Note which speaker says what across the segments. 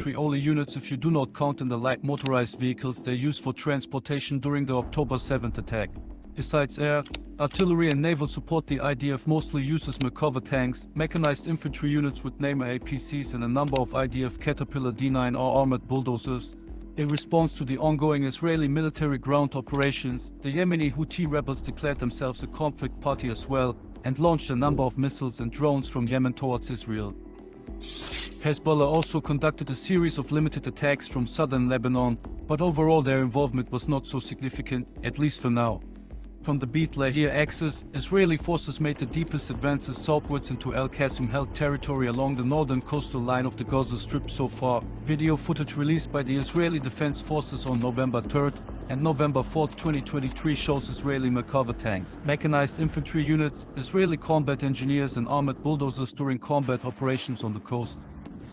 Speaker 1: infantry-only units if you do not count in the light motorized vehicles they used for transportation during the October 7th attack. Besides air, artillery and naval support, the IDF mostly uses Merkava tanks, mechanized infantry units with Namer APCs, and a number of IDF Caterpillar D9R armored bulldozers. In response to the ongoing Israeli military ground operations, the Yemeni Houthi rebels declared themselves a conflict party as well, and launched a number of missiles and drones from Yemen towards Israel. Hezbollah also conducted a series of limited attacks from southern Lebanon, but overall their involvement was not so significant, at least for now. From the Beit Lahia axis, Israeli forces made the deepest advances southwards into Al Qasim-held territory along the northern coastal line of the Gaza Strip so far. Video footage released by the Israeli Defense Forces on November 3rd and November 4th, 2023 shows Israeli Merkava tanks, mechanized infantry units, Israeli combat engineers and armored bulldozers during combat operations on the coast.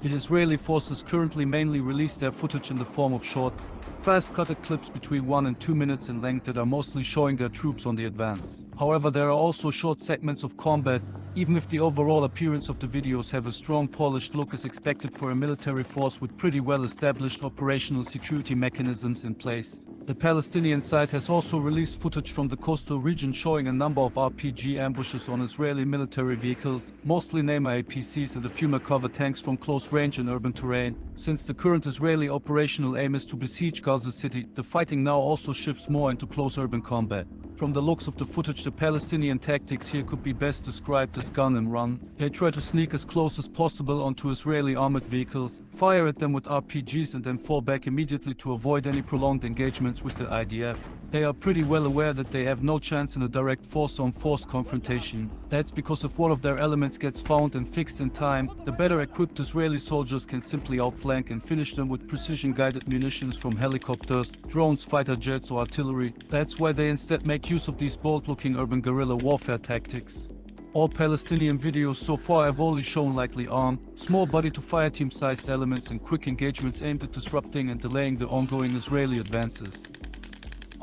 Speaker 1: The Israeli forces currently mainly release their footage in the form of short, fast-cutted clips between 1 and 2 minutes in length that are mostly showing their troops on the advance. However, there are also short segments of combat, even if the overall appearance of the videos have a strong polished look as expected for a military force with pretty well-established operational security mechanisms in place. The Palestinian side has also released footage from the coastal region showing a number of RPG ambushes on Israeli military vehicles, mostly Namer APCs and a few Merkava tanks from close range in urban terrain. Since the current Israeli operational aim is to besiege Gaza City, the fighting now also shifts more into close urban combat. From the looks of the footage, the Palestinian tactics here could be best described as gun and run. They try to sneak as close as possible onto Israeli armored vehicles, fire at them with RPGs and then fall back immediately to avoid any prolonged engagements with the IDF. They are pretty well aware that they have no chance in a direct force-on-force confrontation. That's because if one of their elements gets found and fixed in time, the better equipped Israeli soldiers can simply outflank and finish them with precision-guided munitions from helicopters, drones, fighter jets or artillery. That's why they instead make use of these bold-looking urban guerrilla warfare tactics. All Palestinian videos so far have only shown lightly armed, small body-to-fire team-sized elements and quick engagements aimed at disrupting and delaying the ongoing Israeli advances.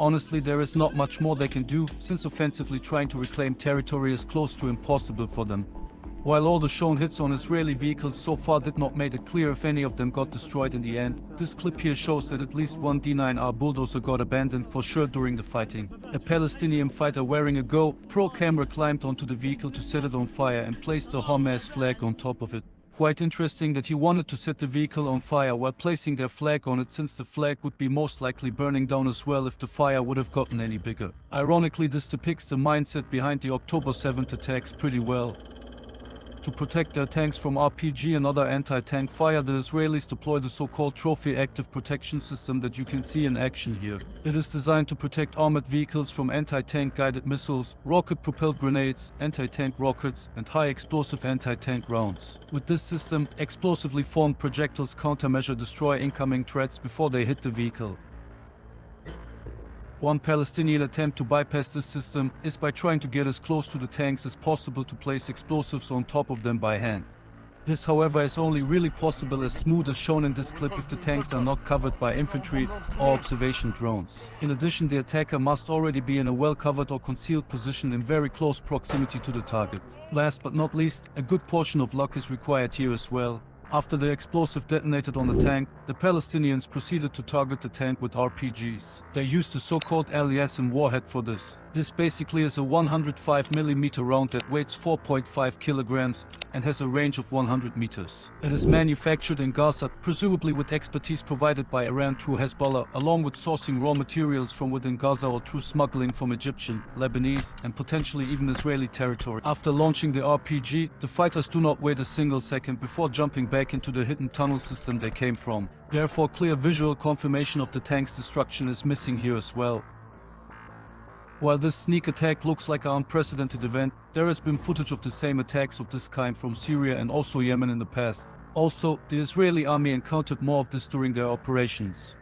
Speaker 1: Honestly, there is not much more they can do, since offensively trying to reclaim territory is close to impossible for them. While all the shown hits on Israeli vehicles so far did not make it clear if any of them got destroyed in the end, this clip here shows that at least one D9R bulldozer got abandoned for sure during the fighting. A Palestinian fighter wearing a GoPro camera climbed onto the vehicle to set it on fire and placed a Hamas flag on top of it. Quite interesting that he wanted to set the vehicle on fire while placing their flag on it, since the flag would be most likely burning down as well if the fire would have gotten any bigger. Ironically, this depicts the mindset behind the October 7th attacks pretty well. To protect their tanks from RPG and other anti-tank fire, the Israelis deploy the so-called Trophy Active Protection System that you can see in action here. It is designed to protect armored vehicles from anti-tank guided missiles, rocket-propelled grenades, anti-tank rockets, and high-explosive anti-tank rounds. With this system, explosively formed projectiles countermeasure destroy incoming threats before they hit the vehicle. One Palestinian attempt to bypass this system is by trying to get as close to the tanks as possible to place explosives on top of them by hand. This, however, is only really possible as smooth as shown in this clip if the tanks are not covered by infantry or observation drones. In addition, the attacker must already be in a well-covered or concealed position in very close proximity to the target. Last but not least, a good portion of luck is required here as well. After the explosive detonated on the tank, the Palestinians proceeded to target the tank with RPGs. They used the so-called Al Yassin warhead for this. This basically is a 105mm round that weighs 4.5 kilograms and has a range of 100 meters. It is manufactured in Gaza, presumably with expertise provided by Iran through Hezbollah, along with sourcing raw materials from within Gaza or through smuggling from Egyptian, Lebanese, and potentially even Israeli territory. After launching the RPG, the fighters do not wait a single second before jumping back into the hidden tunnel system they came from. Therefore, clear visual confirmation of the tank's destruction is missing here as well. While this sneak attack looks like an unprecedented event, there has been footage of the same attacks of this kind from Syria and also Yemen in the past. Also, the Israeli army encountered more of this during their operations.